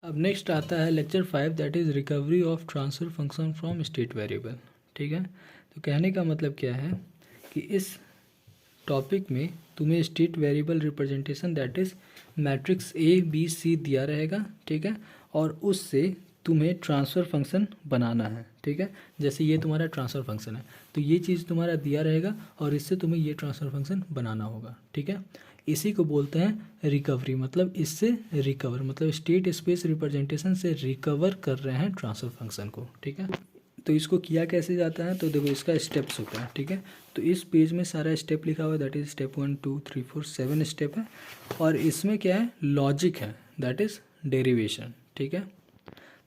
अब नेक्स्ट आता है lecture 5 that is recovery of transfer function from state variable. ठीक है, तो कहने का मतलब क्या है कि इस टॉपिक में तुम्हें state variable representation that is matrix A B C दिया रहेगा। ठीक है, और उससे तुम्हें ट्रांसफ़र फंक्शन बनाना है। ठीक है, जैसे ये तुम्हारा ट्रांसफ़र फंक्शन है तो ये चीज़ तुम्हारा दिया रहेगा और इससे तुम्हें ये ट्रांसफ़र फंक्शन बनाना होगा। ठीक है, इसी को बोलते हैं रिकवरी, मतलब इससे रिकवर, मतलब स्टेट स्पेस रिप्रेजेंटेशन से रिकवर कर रहे हैं ट्रांसफ़र फंक्शन को। ठीक है, तो इसको किया कैसे जाता है, तो देखो इसका स्टेप्स होता है। ठीक है, तो इस पेज में सारा स्टेप लिखा हुआ है, दैट इज़ स्टेप 1 2 3 4 7 स्टेप है, और इसमें क्या है, लॉजिक है, दैट इज़ डेरिवेशन। ठीक है,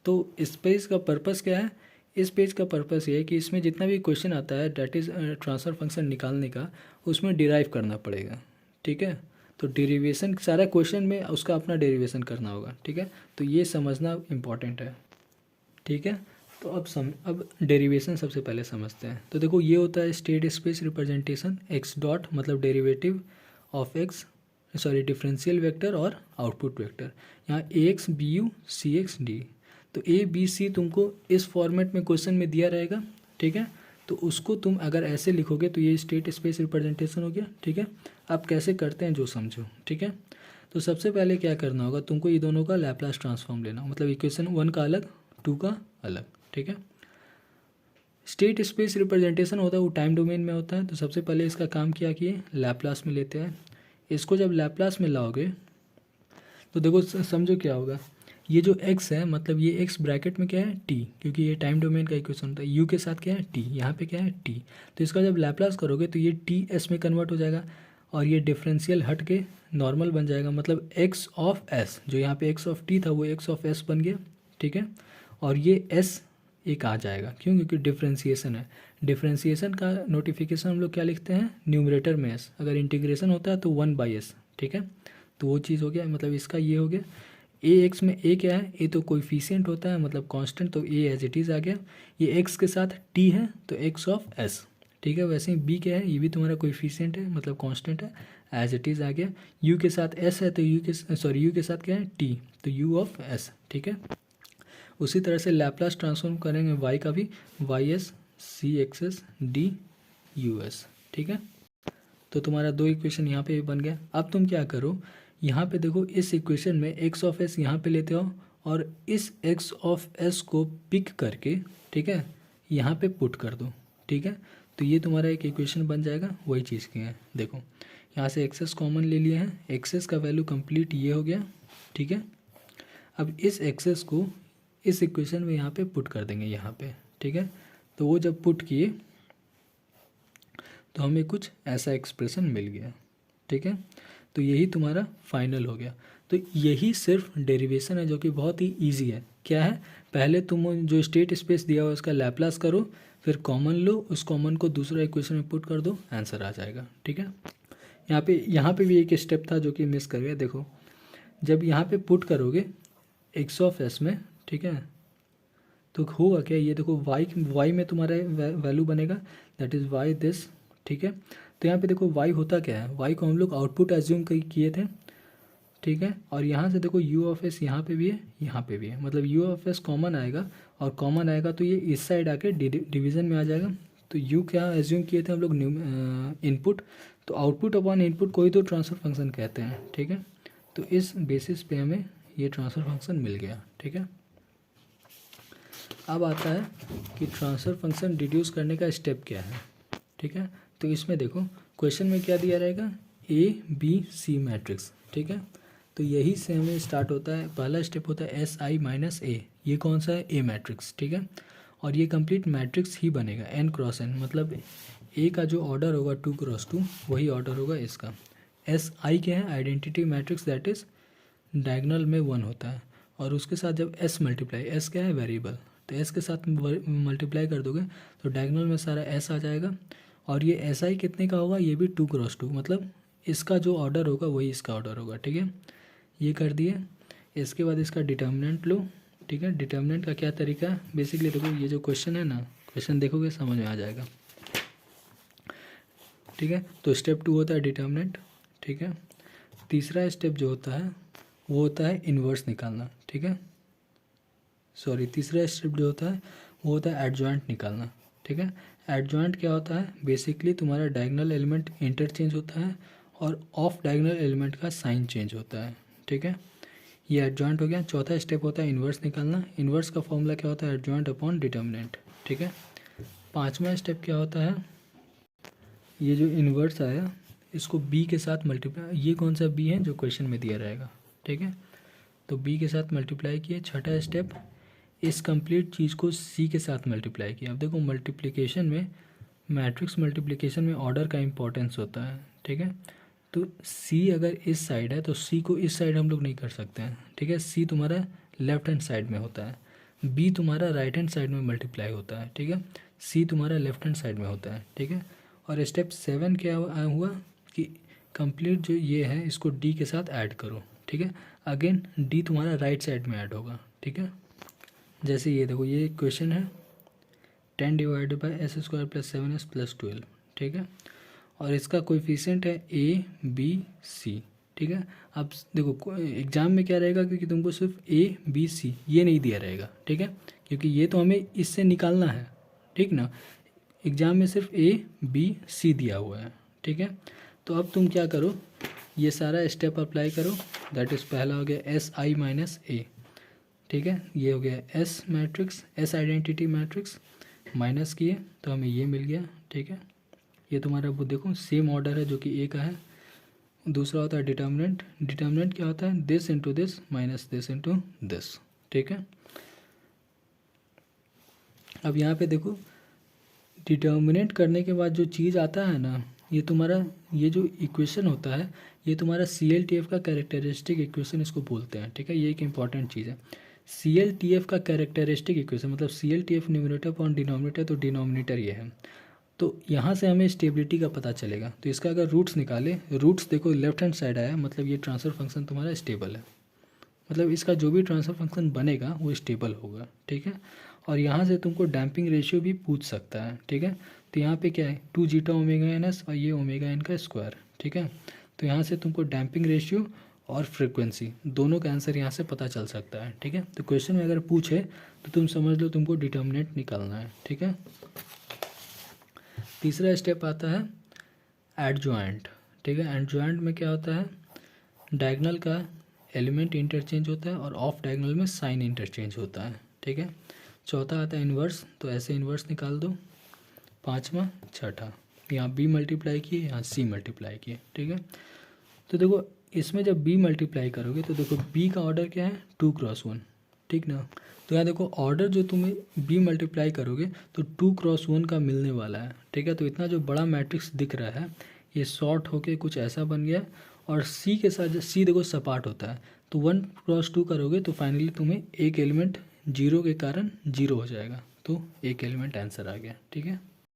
तो इस पेज का पर्पस क्या है, इस पेज का पर्पस ये है कि इसमें जितना भी क्वेश्चन आता है दैट इज़ ट्रांसफ़र फंक्शन निकालने का, उसमें डिराइव करना पड़ेगा। ठीक है, तो डेरिवेशन सारा क्वेश्चन में उसका अपना डेरिवेशन करना होगा। ठीक है, तो ये समझना इम्पॉर्टेंट है। ठीक है, तो अब डेरिवेशन सबसे पहले समझते हैं। तो देखो ये होता है state space representation, x dot मतलब derivative of x, sorry differential vector और आउटपुट वेक्टर, यहाँ A x B u C x D. तो ए बी सी तुमको इस फॉर्मेट में क्वेश्चन में दिया रहेगा। ठीक है, तो उसको तुम अगर ऐसे लिखोगे तो ये स्टेट स्पेस रिप्रेजेंटेशन हो गया। ठीक है, आप कैसे करते हैं जो समझो। ठीक है, तो सबसे पहले क्या करना होगा, तुमको ये दोनों का लैप्लास ट्रांसफॉर्म लेना, मतलब इक्वेशन 1 का अलग 2 का अलग। ठीक है, स्टेट स्पेस रिप्रेजेंटेशन होता है वो टाइम डोमेन में होता है, तो सबसे पहले इसका काम किया कि लैप्लास में लेते हैं। इसको जब लैप्लास में लाओगे तो देखो समझो क्या होगा, ये जो x है मतलब ये x ब्रैकेट में क्या है t, क्योंकि ये टाइम डोमेन का इक्वेशन होता है, u के साथ क्या है t, यहाँ पे क्या है t, तो इसका जब लैप्लास करोगे तो ये t s में कन्वर्ट हो जाएगा और ये डिफरेंशियल हट के नॉर्मल बन जाएगा, मतलब x ऑफ s, जो यहाँ पे x ऑफ t था वो x ऑफ s बन गया। ठीक है, और ये s एक आ जाएगा, क्यों, क्योंकि डिफरेंशिएशन है। डिफरेंशिएशन का नोटिफिकेशन हम लोग क्या लिखते हैं, न्यूमरेटर में s, अगर इंटीग्रेशन होता है तो 1/s। ठीक है, तो वो चीज़ हो गया, मतलब इसका ये हो गया। ए एक्स में ए क्या है, ए तो कोएफिशिएंट होता है मतलब कांस्टेंट, तो ए एज इट इज़ आ गया। ये एक्स के साथ टी है तो एक्स ऑफ एस। ठीक है, वैसे ही बी क्या है, ये भी तुम्हारा कोएफिशिएंट है मतलब कांस्टेंट है, एज इट इज़ आ गया। यू के साथ एस है तो यू के साथ क्या है टी, तो यू ऑफ एस। ठीक है, उसी तरह से लैप्लास ट्रांसफॉर्म करेंगे वाई का भी, Y S C X S D U S. ठीक है, तो तुम्हारा 2 इक्वेशन यहाँ पे बन गया। अब तुम क्या करो, यहाँ पे देखो इस इक्वेशन में एक्स ऑफ एस यहाँ पे लेते हो और इस एक्स ऑफ एस को पिक करके, ठीक है, यहाँ पे पुट कर दो। ठीक है, तो ये तुम्हारा एक इक्वेशन बन जाएगा, वही चीज़ की है। देखो यहाँ से एक्सेस कॉमन ले लिए हैं, एक्सेस का वैल्यू कंप्लीट ये हो गया। ठीक है, अब इस एक्सेस को इस इक्वेशन में यहाँ पे पुट कर देंगे यहाँ पे। ठीक है, तो वो जब पुट किए तो हमें कुछ ऐसा एक्सप्रेशन मिल गया। ठीक है, तो यही तुम्हारा फाइनल हो गया। तो यही सिर्फ डेरिवेशन है जो कि बहुत ही इजी है। क्या है, पहले तुम जो स्टेट स्पेस दिया हुआ उसका लैप्लास करो, फिर कॉमन लो, उस कॉमन को दूसरा इक्वेशन में पुट कर दो, आंसर आ जाएगा। ठीक है, यहाँ पे भी एक स्टेप था जो कि मिस कर गया। देखो जब यहाँ पे पुट करोगे एक्स ऑफ एस में, ठीक है, तो होगा क्या, ये देखो वाई में तुम्हारा वैल्यू बनेगा, दैट इज़ वाई दिस। ठीक है, तो यहाँ पे देखो वाई होता क्या है, वाई को हम लोग आउटपुट एज्यूम किए थे। ठीक है, और यहाँ से देखो यू ऑफ एस यहाँ पे भी है, यहाँ पे भी है, मतलब यू ऑफ एस कॉमन आएगा, और कॉमन आएगा तो ये इस साइड आके डिवीज़न में आ जाएगा। तो यू क्या एज्यूम किए थे हम लोग, इनपुट, तो आउटपुट अपॉन इनपुट को ही तो ट्रांसफ़र फंक्शन कहते हैं। ठीक है, तो इस बेसिस पे हमें ये ट्रांसफ़र फंक्शन मिल गया। ठीक है, अब आता है कि ट्रांसफ़र फंक्शन डिड्यूस करने का स्टेप क्या है। ठीक है, तो इसमें देखो क्वेश्चन में क्या दिया रहेगा, ए बी सी मैट्रिक्स। ठीक है, तो यही से हमें स्टार्ट होता है, पहला स्टेप होता है एस आई माइनस ए, ये कौन सा है, ए मैट्रिक्स। ठीक है, और ये कंप्लीट मैट्रिक्स ही बनेगा एन क्रॉस एन, मतलब ए का जो ऑर्डर होगा 2x2 वही ऑर्डर होगा इसका। एस आई क्या है, identity matrix, that is diagonal में 1 होता है, और उसके साथ जब एस मल्टीप्लाई, एस क्या है वेरिएबल, तो एस के साथ मल्टीप्लाई कर दोगे तो डायगोनल में सारा एस आ जाएगा। और ये एस आई कितने का होगा, ये भी 2x2, मतलब इसका जो ऑर्डर होगा वही इसका ऑर्डर होगा। ठीक है, ये कर दिए। इसके बाद इसका डिटर्मिनेंट लो। ठीक है, डिटर्मिनेंट का क्या तरीका है, बेसिकली देखो ये जो क्वेश्चन है ना, क्वेश्चन देखोगे समझ में आ जाएगा। ठीक है, तो स्टेप 2 होता है डिटर्मिनेंट। ठीक है, तीसरा स्टेप जो होता है वो होता है इन्वर्स निकालना। ठीक है, तीसरा स्टेप जो होता है वो होता है एडजॉइंट निकालना, ठीक है। एडजॉइंट क्या होता है, बेसिकली तुम्हारा डायगोनल एलिमेंट इंटरचेंज होता है और ऑफ डायगोनल एलिमेंट का साइन चेंज होता है, ठीक है। ये एडजॉइंट हो गया। चौथा स्टेप होता है इन्वर्स निकालना। इन्वर्स का फॉर्मूला क्या होता है, एडजॉइंट अपॉन डिटर्मिनेंट, ठीक है। पांचवा स्टेप क्या होता है, ये जो इन्वर्स आया इसको बी के साथ मल्टीप्लाई, ये कौन सा बी है जो क्वेश्चन में दिया रहेगा, ठीक है। तो बी के साथ मल्टीप्लाई किए। छठा स्टेप, इस कंप्लीट चीज़ को सी के साथ मल्टीप्लाई किया। अब देखो मल्टीप्लिकेशन में, मैट्रिक्स मल्टीप्लिकेशन में ऑर्डर का इंपॉर्टेंस होता है, ठीक है। तो सी अगर इस साइड है तो सी को इस साइड हम लोग नहीं कर सकते हैं, ठीक है। सी तुम्हारा लेफ्ट हैंड साइड में होता है, बी तुम्हारा राइट हैंड साइड में मल्टीप्लाई होता है, ठीक है। सी तुम्हारा लेफ्ट हैंड साइड में होता है, ठीक है। और स्टेप 7 क्या हुआ कि कंप्लीट जो ये है इसको डी के साथ ऐड करो, ठीक है। अगेन डी तुम्हारा राइट साइड में ऐड होगा, ठीक है। जैसे ये देखो, ये क्वेश्चन है 10 divided by S square plus 7s plus 12, ठीक है। और इसका कोएफिशिएंट है ए बी सी, ठीक है। अब देखो एग्जाम में क्या रहेगा, क्योंकि तुमको सिर्फ ए बी सी ये नहीं दिया रहेगा, ठीक है, क्योंकि ये तो हमें इससे निकालना है, ठीक ना। एग्जाम में सिर्फ ए बी सी दिया हुआ है, ठीक है। तो अब तुम क्या करो, ये सारा स्टेप अप्लाई करो। दैट इज़ पहला हो गया एस आई माइनस ए, ठीक है। ये हो गया S matrix, S identity matrix minus किए तो हमें ये मिल गया, ठीक है। ये तुम्हारा वो देखो सेम ऑर्डर है जो कि ए का है। दूसरा होता है डिटर्मिनेंट। डिटर्मिनेंट क्या होता है, this into this minus this into this, ठीक है। अब यहाँ पे देखो डिटर्मिनेंट करने के बाद जो चीज़ आता है ना, ये तुम्हारा ये जो इक्वेशन होता है ये तुम्हारा CLTF का कैरेक्टरिस्टिक इक्वेशन इसको बोलते हैं, ठीक है। ये एक इंपॉर्टेंट चीज़ है। CLTF का कैरेक्टरिस्टिक इक्वेशन मतलब CLTF न्यूमरेटर अपॉन डिनोमिनेटर, तो डिनोमिनेटर ये है। तो यहाँ से हमें स्टेबिलिटी का पता चलेगा। तो इसका अगर रूट्स निकाले, रूट्स देखो लेफ्ट हैंड साइड आया, मतलब ये ट्रांसफर फंक्शन तुम्हारा स्टेबल है, मतलब इसका जो भी ट्रांसफर फंक्शन बनेगा वो स्टेबल होगा, ठीक है। और यहाँ से तुमको डैम्पिंग रेशियो भी पूछ सकता है, ठीक है। तो यहाँ पे क्या है 2 जीटा ओमेगा एन एस और ये ओमेगा एन का स्क्वायर, ठीक है। तो यहाँ से तुमको डैम्पिंग रेशियो और फ्रिक्वेंसी दोनों का आंसर यहाँ से पता चल सकता है, ठीक है। तो क्वेश्चन में अगर पूछे तो तुम समझ लो तुमको डिटर्मिनेंट निकालना है, ठीक है। तीसरा स्टेप आता है एडजॉइंट, ठीक है। एडजॉइंट में क्या होता है, डायगोनल का एलिमेंट इंटरचेंज होता है और ऑफ डायगोनल में साइन इंटरचेंज होता है, ठीक है। चौथा आता है इन्वर्स, तो ऐसे इन्वर्स निकाल दो। पांचवा छठा, यहाँ बी मल्टीप्लाई किए, यहाँ सी मल्टीप्लाई किए, ठीक है। तो देखो इसमें जब बी मल्टीप्लाई करोगे तो देखो बी का ऑर्डर क्या है 2 क्रॉस 1, ठीक ना। तो यहाँ देखो ऑर्डर जो तुम्हें बी मल्टीप्लाई करोगे तो 2 क्रॉस 1 का मिलने वाला है, ठीक है। तो इतना जो बड़ा मैट्रिक्स दिख रहा है ये शॉर्ट होके कुछ ऐसा बन गया। और सी के साथ सी देखो सपाट होता है, तो 1 क्रॉस 2 करोगे तो फाइनली तुम्हें एक एलिमेंट जीरो के कारण जीरो हो जाएगा, तो एक एलिमेंट आंसर आ गया, ठीक है।